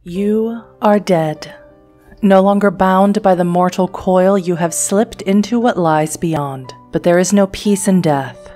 You are dead. No longer bound by the mortal coil, you have slipped into what lies beyond. But there is no peace in death.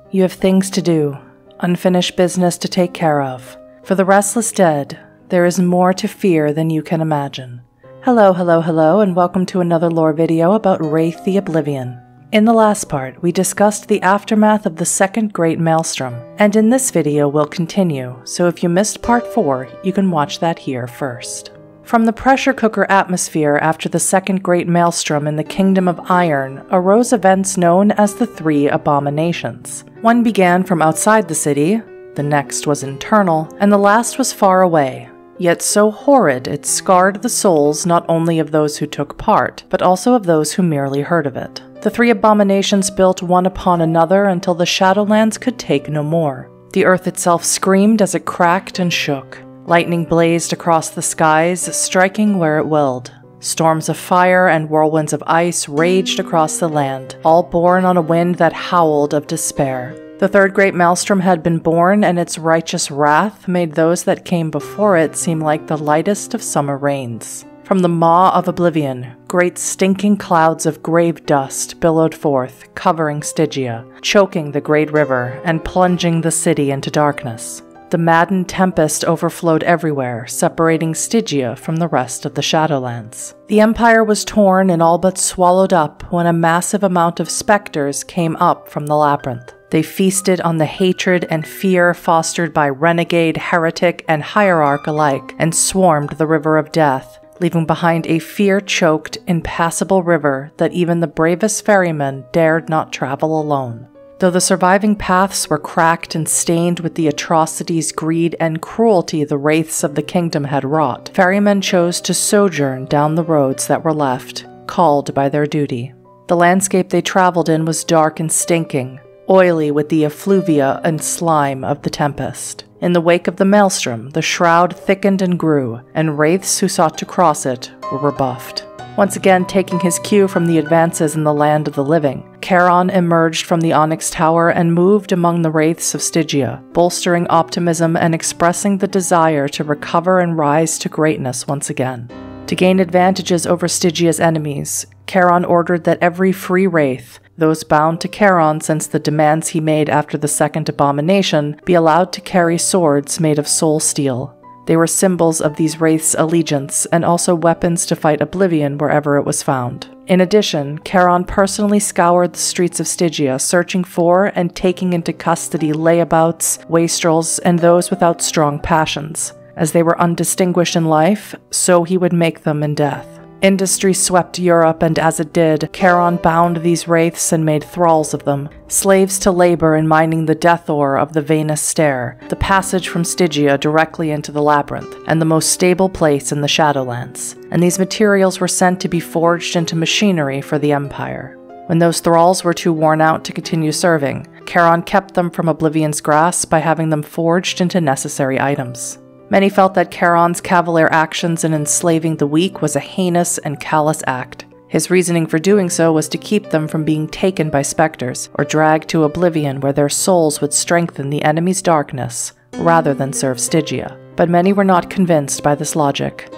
You have things to do, unfinished business to take care of. For the restless dead, there is more to fear than you can imagine. Hello, and welcome to another lore video about Wraith the Oblivion. In the last part, we discussed the aftermath of the Second Great Maelstrom, and in this video we'll continue, so if you missed part 4, you can watch that here first. From the pressure cooker atmosphere after the Second Great Maelstrom in the Kingdom of Iron arose events known as the Three Abominations. One began from outside the city, the next was internal, and the last was far away. Yet so horrid it scarred the souls not only of those who took part, but also of those who merely heard of it. The three abominations built one upon another until the Shadowlands could take no more. The earth itself screamed as it cracked and shook. Lightning blazed across the skies, striking where it willed. Storms of fire and whirlwinds of ice raged across the land, all borne on a wind that howled of despair. The Third Great Maelstrom had been born, and its righteous wrath made those that came before it seem like the lightest of summer rains. From the maw of Oblivion, great stinking clouds of grave dust billowed forth, covering Stygia, choking the great river, and plunging the city into darkness. The maddened tempest overflowed everywhere, separating Stygia from the rest of the Shadowlands. The Empire was torn and all but swallowed up when a massive amount of specters came up from the labyrinth. They feasted on the hatred and fear fostered by renegade, heretic, and hierarch alike, and swarmed the river of death, leaving behind a fear-choked, impassable river that even the bravest ferryman dared not travel alone. Though the surviving paths were cracked and stained with the atrocities, greed, and cruelty the wraiths of the kingdom had wrought, ferrymen chose to sojourn down the roads that were left, called by their duty. The landscape they traveled in was dark and stinking, oily with the effluvia and slime of the tempest. In the wake of the maelstrom, the shroud thickened and grew, and wraiths who sought to cross it were rebuffed. Once again taking his cue from the advances in the land of the living, Charon emerged from the Onyx Tower and moved among the wraiths of Stygia, bolstering optimism and expressing the desire to recover and rise to greatness once again. To gain advantages over Stygia's enemies, Charon ordered that every free wraith, those bound to Charon since the demands he made after the Second Abomination, be allowed to carry swords made of soul steel. They were symbols of these wraiths' allegiance and also weapons to fight Oblivion wherever it was found. In addition, Charon personally scoured the streets of Stygia, searching for and taking into custody layabouts, wastrels, and those without strong passions. As they were undistinguished in life, so he would make them in death. Industry swept Europe, and as it did, Charon bound these wraiths and made thralls of them, slaves to labor in mining the death ore of the Venus Stair, the passage from Stygia directly into the labyrinth, and the most stable place in the Shadowlands. And these materials were sent to be forged into machinery for the Empire. When those thralls were too worn out to continue serving, Charon kept them from Oblivion's grasp by having them forged into necessary items. Many felt that Charon's cavalier actions in enslaving the weak was a heinous and callous act. His reasoning for doing so was to keep them from being taken by specters or dragged to Oblivion, where their souls would strengthen the enemy's darkness rather than serve Stygia. But many were not convinced by this logic.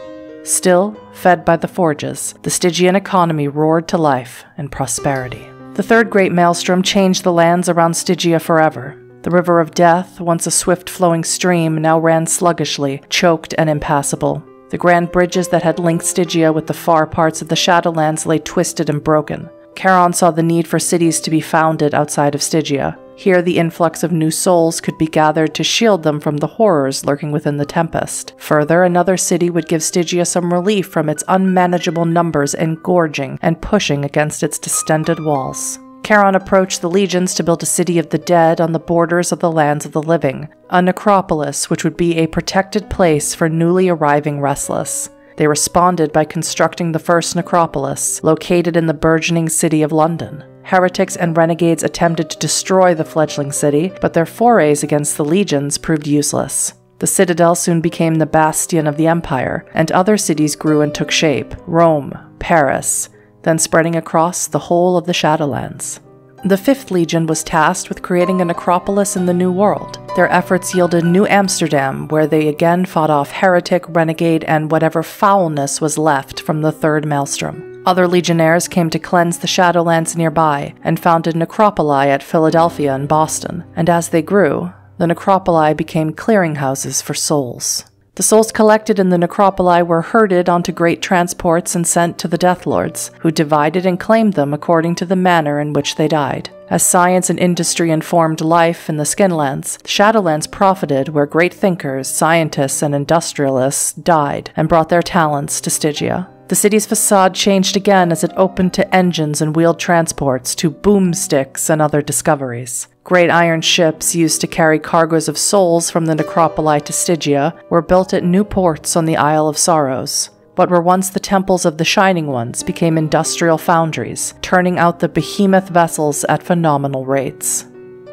Still, fed by the forges, the Stygian economy roared to life and prosperity. The Third Great Maelstrom changed the lands around Stygia forever. The river of death, once a swift-flowing stream, now ran sluggishly, choked and impassable. The grand bridges that had linked Stygia with the far parts of the Shadowlands lay twisted and broken. Charon saw the need for cities to be founded outside of Stygia. Here the influx of new souls could be gathered to shield them from the horrors lurking within the tempest. Further, another city would give Stygia some relief from its unmanageable numbers engorging and pushing against its distended walls. Charon approached the legions to build a city of the dead on the borders of the lands of the living, a necropolis which would be a protected place for newly arriving restless. They responded by constructing the first necropolis, located in the burgeoning city of London. Heretics and renegades attempted to destroy the fledgling city, but their forays against the legions proved useless. The citadel soon became the bastion of the Empire, and other cities grew and took shape: Rome, Paris, then spreading across the whole of the Shadowlands. The 5th Legion was tasked with creating a necropolis in the New World. Their efforts yielded New Amsterdam, where they again fought off heretic, renegade, and whatever foulness was left from the Third Maelstrom. Other legionnaires came to cleanse the Shadowlands nearby and founded necropoli at Philadelphia and Boston, and as they grew, the necropoli became clearinghouses for souls. The souls collected in the necropoli were herded onto great transports and sent to the Deathlords, who divided and claimed them according to the manner in which they died. As science and industry informed life in the Skinlands, the Shadowlands profited where great thinkers, scientists, and industrialists died and brought their talents to Stygia. The city's facade changed again as it opened to engines and wheeled transports, to boomsticks and other discoveries. Great iron ships used to carry cargoes of souls from the necropoli to Stygia were built at new ports on the Isle of Sorrows. What were once the temples of the Shining Ones became industrial foundries, turning out the behemoth vessels at phenomenal rates.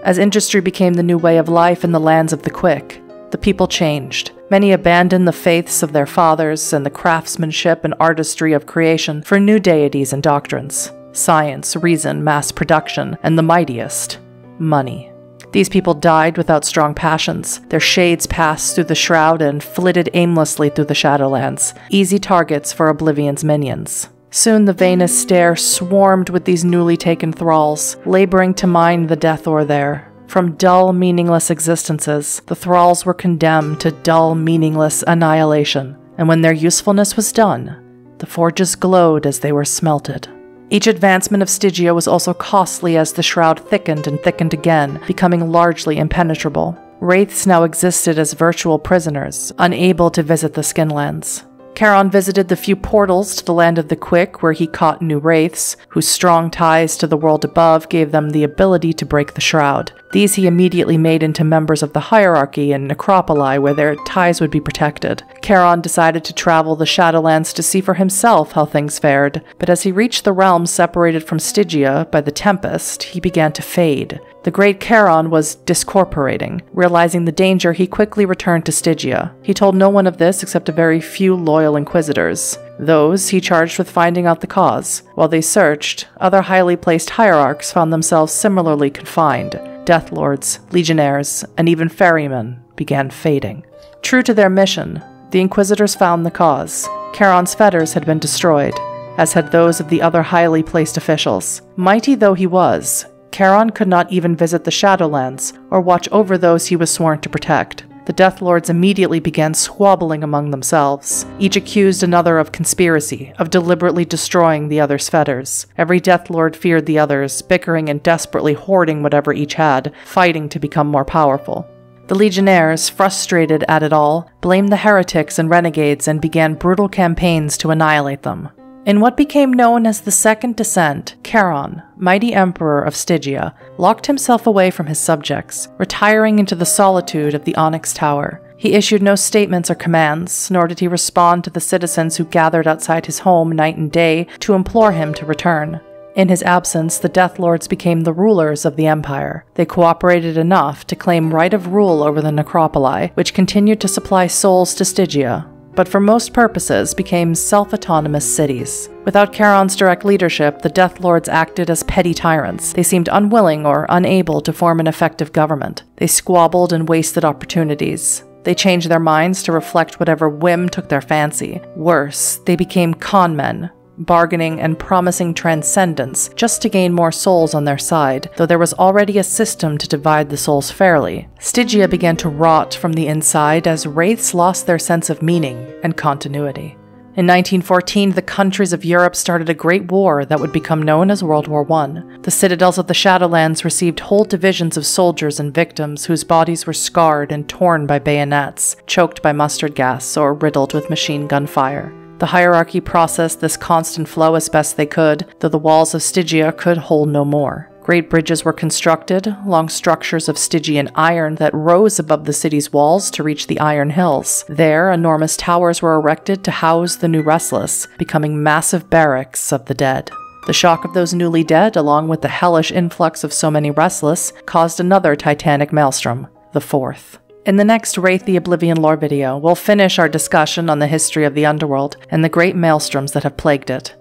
As industry became the new way of life in the lands of the Quick, the people changed. Many abandoned the faiths of their fathers and the craftsmanship and artistry of creation for new deities and doctrines. Science, reason, mass production, and the mightiest, money. These people died without strong passions. Their shades passed through the shroud and flitted aimlessly through the Shadowlands, easy targets for Oblivion's minions. Soon the Venus Stair swarmed with these newly taken thralls, laboring to mine the death ore there. From dull, meaningless existences, the thralls were condemned to dull, meaningless annihilation, and when their usefulness was done, the forges glowed as they were smelted. Each advancement of Stygia was also costly as the shroud thickened and thickened again, becoming largely impenetrable. Wraiths now existed as virtual prisoners, unable to visit the Skinlands. Charon visited the few portals to the land of the Quick where he caught new wraiths, whose strong ties to the world above gave them the ability to break the shroud. These he immediately made into members of the hierarchy and necropoli where their ties would be protected. Charon decided to travel the Shadowlands to see for himself how things fared, but as he reached the realm separated from Stygia by the Tempest, he began to fade. The great Charon was discorporating. Realizing the danger, he quickly returned to Stygia. He told no one of this except a very few loyal inquisitors. Those he charged with finding out the cause. While they searched, other highly placed hierarchs found themselves similarly confined. Deathlords, legionnaires, and even ferrymen began fading. True to their mission, the inquisitors found the cause. Charon's fetters had been destroyed, as had those of the other highly placed officials. Mighty though he was, Charon could not even visit the Shadowlands or watch over those he was sworn to protect. The Deathlords immediately began squabbling among themselves. Each accused another of conspiracy, of deliberately destroying the other's fetters. Every Deathlord feared the others, bickering and desperately hoarding whatever each had, fighting to become more powerful. The legionnaires, frustrated at it all, blamed the heretics and renegades and began brutal campaigns to annihilate them. In what became known as the Second Descent, Charon, mighty emperor of Stygia, locked himself away from his subjects, retiring into the solitude of the Onyx Tower. He issued no statements or commands, nor did he respond to the citizens who gathered outside his home night and day to implore him to return. In his absence, the Deathlords became the rulers of the empire. They cooperated enough to claim right of rule over the necropoli, which continued to supply souls to Stygia, but for most purposes became self-autonomous cities. Without Charon's direct leadership, the Deathlords acted as petty tyrants. They seemed unwilling or unable to form an effective government. They squabbled and wasted opportunities. They changed their minds to reflect whatever whim took their fancy. Worse, they became con men, bargaining and promising transcendence just to gain more souls on their side, though there was already a system to divide the souls fairly. Stygia began to rot from the inside as wraiths lost their sense of meaning and continuity. In 1914, the countries of Europe started a great war that would become known as World War I. The citadels of the Shadowlands received whole divisions of soldiers and victims whose bodies were scarred and torn by bayonets, choked by mustard gas, or riddled with machine gun fire. The hierarchy processed this constant flow as best they could, though the walls of Stygia could hold no more. Great bridges were constructed, long structures of Stygian iron that rose above the city's walls to reach the Iron Hills. There, enormous towers were erected to house the new restless, becoming massive barracks of the dead. The shock of those newly dead, along with the hellish influx of so many restless, caused another titanic maelstrom, the fourth. In the next Wraith the Oblivion lore video, we'll finish our discussion on the history of the Underworld and the great maelstroms that have plagued it.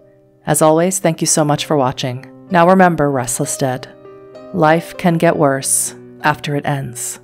As always, thank you so much for watching. Now remember, Restless Dead, Life can get worse after it ends.